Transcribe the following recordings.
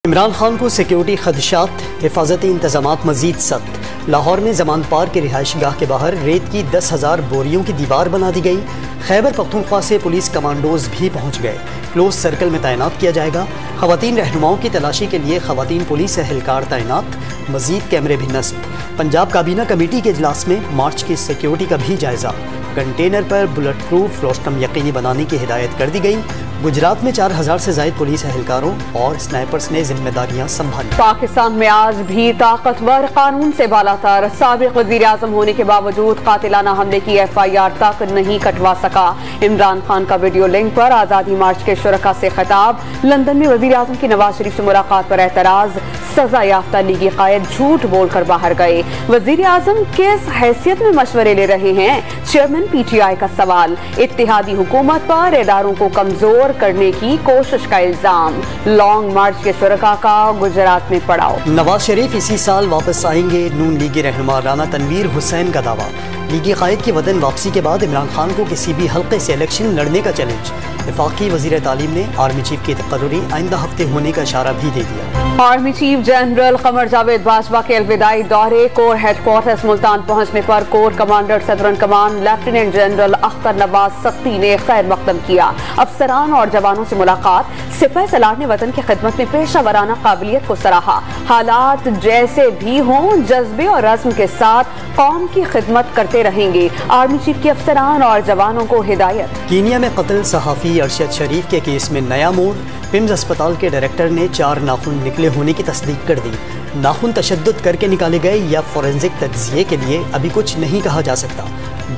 عمران خان کو سیکیورٹی خدشات، حفاظتی انتظامات مزید سخت۔ لاہور میں زمان پارک کے رہائش گاہ کے باہر ریت کی 10,000 بوریوں کی دیوار بنا دی گئی۔ خیبر پختونخوا سے پولیس کمانڈوز بھی پہنچ گئے۔ کلوز سرکل میں تعینات کیا جائے گا۔ خواتین رہنماؤں کی تلاشی کے لیے خواتین پولیس اہلکار تعینات، مزید کیمرے بھی نصب۔ پنجاب کابینہ کمیٹی کے اجلاس میں مارچ کی سیکیورٹی کا بھی جائزہ۔ کنٹینر پر بلٹ پروف روشنم یقینی بنانے کی ہدایت کر دی گئی۔ گجرات میں 4,000 سے زائد پولیس اہلکاروں اور سنائپرز نے ذمہ داریاں سنبھالی۔ پاکستان میں آج بھی طاقتور، قانون سے بالا تر سابق وزیر اعظم ہونے کے باوجود قاتلانہ حملے کی FIR تک نہیں کٹوا سکا۔ عمران خان کا ویڈیو لنک پر آزادی مارچ کے شرکاء سے خطاب۔ لندن میں وزیر اعظم کی نواز شریف سے ملاقات پر اعتراض۔ سزا یافتہ لیگی قائد جھوٹ بول کر باہر گئے۔ وزیر اعظم کس حیثیت میں مشورے لے رہے ہیں؟ چیئرمین PTI کا سوال۔ اتحادی حکومت پر اداروں کو کمزور کرنے کی کوشش کا الزام۔ لانگ مارچ کے شرکاء کا گجرات میں پڑاؤ۔ نواز شریف اسی سال واپس آئیں گے، نون لیگی رہنما رانا تنویر حسین کا دعویٰ۔ لیگی قائد کی وطن واپسی کے بعد عمران خان کو کسی بھی حلقے سے الیکشن لڑنے کا چیلنج۔ وفاقی وزیر تعلیم نے آرمی چیف کی تقرری آئندہ ہفتے ہونے کا اشارہ بھی دے دیا۔ Army chief general Qamar Javed Bajwa کے الوداعی دورے۔ کور ہیڈ کوارٹرز ملتان پہنچنے پر کور کمانڈر صدرن کمان لیفٹیننٹ جنرل اختر نواز سختی نے خیر مقدم کیا۔ افسران اور جوانوں سے ملاقات۔ سپہ سالار نے وطن کی خدمت میں پیشہ ورانہ قابلیت کو سراہا۔ حالات جیسے بھی ہوں جذبے اور عزم کے ساتھ قوم کی خدمت کرتے رہیں گے۔ آرمی چیف کی افسران اور جوانوں کو ہدایت۔ کینیا میں قتل صحافی ارشد شریف کے کیس میں نیا موڑ۔ پمز اسپتال کے ڈائریکٹر نے 4 ناخن نکلے ہونے کی تصدیق کر دی۔ ناخن تشدد کر کے نکالے گئے یا فورینزک تجزیے کے لیے ابھی کچھ نہیں کہا جا سکتا۔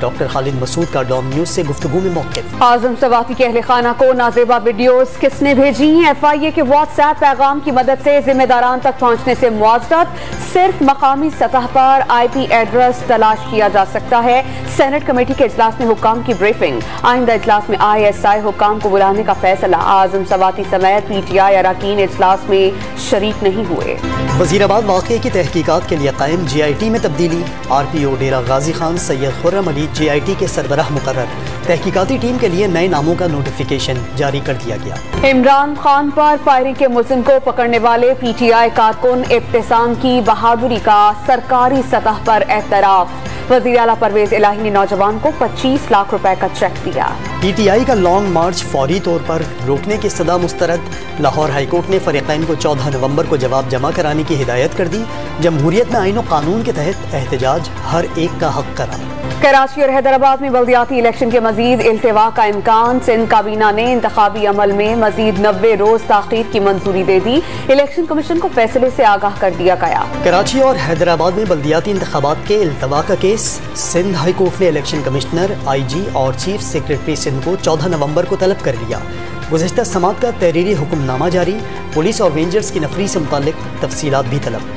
ڈاکٹر خالد مسعود کا ڈوم نیوز سے گفتگو میں موقف۔ اعظم سواتی کے اہل خانہ کو نازیبا ویڈیوز کس نے بھیجی؟ FIA کے واٹس ایپ پیغام کی مدد سے ذمہ داران تک پہنچنے سے معذرت۔ صرف مقامی سطح پر IP ایڈریس تلاش کیا جا سکتا ہے۔ سینٹ کمیٹی کے اجلاس میں حکام کی بریفنگ۔ آئندہ اجلاس میں ISI حکام کو بلانے کا فیصلہ۔ اعظم سواتی سمیت PTI اراکین اجلاس میں شریک نہیں ہوئے۔ وزیر آباد واقعے کی تحقیقات کے لیے قائم GIT میں تبدیلی۔ RPO ڈیرہ غازی خان سید خرم علی GIT کے سربراہ مقرر۔ تحقیقاتی ٹیم کے لیے نئے ناموں کا نوٹیفیکیشن جاری کر دیا گیا۔ عمران خان پر فائرنگ کے ملزم کو پکڑنے والے PTI کارکن ابتسام کی بہادری کا سرکاری سطح پر اعتراف۔ وزیر اعلیٰ پرویز الہی نے نوجوان کو 25 لاکھ روپے کا چیک دیا۔ PTI کا لانگ مارچ فوری طور پر روکنے کی صدا مسترد۔ لاہور ہائی کورٹ نے فریقین کو 14 نومبر کو جواب جمع کرانے کی ہدایت کر دی۔ جمہوریت میں آئین و قانون کے تحت احتجاج ہر ایک کا حق قرار۔ کراچی اور حیدرآباد میں بلدیاتی الیکشن کے مزید التوا کا امکان۔ سندھ کابینہ نے انتخابی عمل میں مزید 90 روز تاخیر کی منظوری دے دی۔ الیکشن کمیشن کو فیصلے سے آگاہ کر دیا گیا۔ کراچی اور حیدرآباد میں بلدیاتی انتخابات کے التوا کا کیس۔ سندھ ہائی کورٹ نے الیکشن کمشنر IG اور چیف سیکرٹری سندھ کو 14 نومبر کو طلب کر لیا۔ گزشتہ سماعت کا تحریری حکم نامہ جاری۔ پولیس اور رینجرز کی نفری سے متعلق تفصیلات بھی طلب۔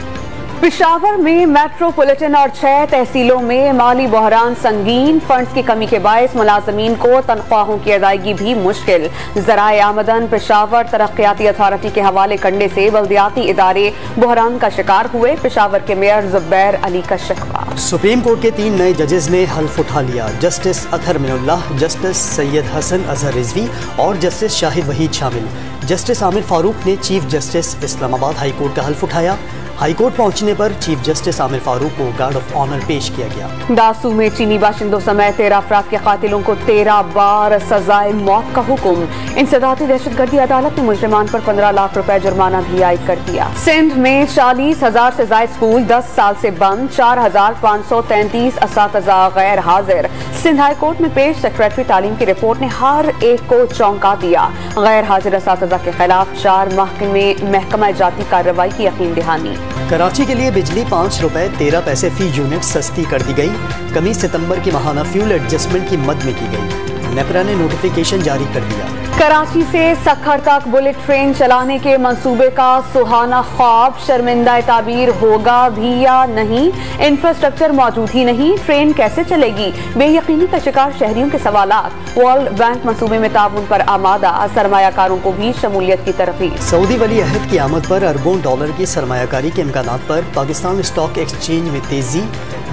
پشاور میں میٹروپولیٹن اور 6 تحصیلوں میں مالی بحران سنگین۔ فنڈز کی کمی کے باعث ملازمین کو تنخواہوں کی ادائیگی بھی مشکل۔ ذرائع آمدن پشاور ترقیاتی اتھارٹی کے حوالے کرنے سے بلدیاتی ادارے بحران کا شکار ہوئے۔ پشاور کے میئر زبیر علی کا شکوہ۔ سپریم کورٹ کے 3 نئے ججز نے حلف اٹھا لیا۔ جسٹس اطہر من اللہ، جسٹس سید حسن اظہر رضوی اور جسٹس شاہد وحید شامل۔ جسٹس عامر فاروق نے چیف جسٹس اسلام آباد ہائی کورٹ کا حلف اٹھایا۔ ہائی کورٹ پہنچنے پر چیف جسٹس عامر فاروق کو گارڈ آف آنر پیش کیا گیا۔ داسو میں چینی باشندوں سمیت 13 افراد کے قاتلوں کو 13 بار سزائے موت کا حکم۔ انسدادی دہشت گردی عدالت نے مجرمان پر 15 لاکھ روپے جرمانہ بھی عائد کر دیا۔ سندھ میں 40,000 سے زائد اسکول 10 سال سے بند۔ 4,533 اساتذہ غیر حاضر۔ سندھ ہائی کورٹ میں پیش سیکرٹری تعلیم کی رپورٹ نے ہر ایک کو چونکا دیا۔ غیر حاضر اساتذہ کے خلاف 4 محکمہ جاتی کارروائی کی یقین دہانی۔ کراچی کے لیے بجلی 5 روپے 13 پیسے فی یونٹ سستی کر دی گئی۔ کمی ستمبر کی ماہانہ فیول ایڈجسٹمنٹ کی مد میں کی گئی۔ نیپرا نے نوٹیفیکیشن جاری کر دیا۔ کراچی سے سکھر تک بلٹ ٹرین چلانے کے منصوبے کا سہانا خواب۔ شرمندہ تعبیر ہوگا بھی یا نہیں؟ انفراسٹرکچر موجود ہی نہیں، ٹرین کیسے چلے گی؟ بے یقینی کا شکار شہریوں کے سوالات۔ ورلڈ بینک منصوبے میں تعاون پر آمادہ، سرمایہ کاروں کو بھی شمولیت کی ترغیب۔ سعودی ولی عہد کی آمد پر اربوں ڈالر کی سرمایہ کاری کے امکانات پر پاکستان اسٹاک ایکسچینج میں تیزی۔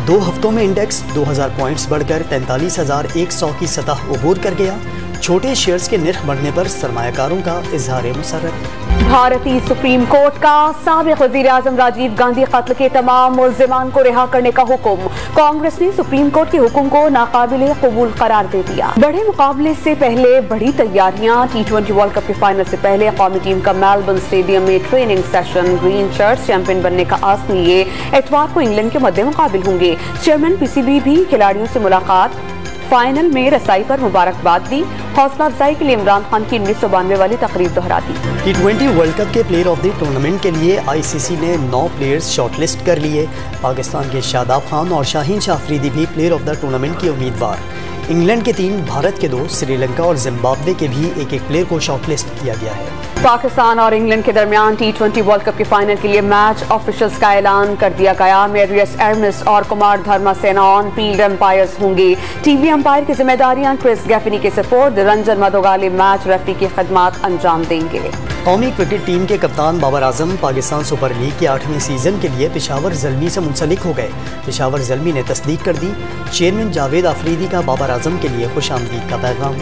2 ہفتوں میں انڈیکس 2000 پوائنٹس بڑھ کر 43,100 کی سطح عبور کر گیا۔ چھوٹے شیئرز کے نرخ بڑھنے پر سرمایہ کاروں کا اظہار مسرت۔ بھارتی سپریم کورٹ کا سابق وزیر اعظم راجیو گاندھی قتل کے تمام ملزمان کو رہا کرنے کا حکم۔ کانگریس نے سپریم کورٹ کے حکم کو ناقابل قبول قرار دے دیا۔ بڑے مقابلے سے پہلے بڑی تیاریاں۔ T20 ورلڈ کپ کے فائنل سے پہلے قومی ٹیم کا میلبرن اسٹیڈیم میں training session. Green shirts champion بننے کا عزم لیے اتوار کو انگلینڈ کے مد مقابل ہوں گے۔ چیئرمین PCB بھی کھلاڑیوں سے ملاقات، فائنل میں رسائی پر مبارکباد دی۔ حوصلہ افزائی کے لیے عمران خان کی 1992 والی تقریب دہرا دی۔ T20 ورلڈ کپ کے پلیئر آف دی ٹورنامنٹ کے لیے ICC نے 9 پلیئرز شارٹ لسٹ کر لیے۔ پاکستان کے شاداب خان اور شاہین شاہ افریدی بھی پلیئر آف دا ٹورنامنٹ کے امیدوار۔ انگلینڈ کے 3، بھارت کے 2، سری لنکا اور زمبابوے کے بھی ایک پلیئر کو شارٹ لسٹ کیا گیا ہے۔ پاکستان اور انگلینڈ کے درمیان T20 ورلڈ کپ کے فائنل کے لیے میچ آفیشلز کا اعلان کر دیا گیا۔ میریس ایرمس اور کمار دھرما سینا آن فیلڈ امپائرز ہوں گے۔ ٹی وی امپائر کی ذمہ داریاں کرس گیفنی کے سپرد۔ رنجن مدوگالی میچ ریفری کی خدمات انجام دیں گے۔ قومی کرکٹ ٹیم کے کپتان بابر اعظم پاکستان سپر لیگ کے 8ویں سیزن کے لیے پشاور زلمی سے منسلک ہو گئے۔ پشاور زلمی نے تصدیق کر دی۔ چیئرمین جاوید آفریدی کا بابر اعظم کے لیے خوش آمدید کا پیغام۔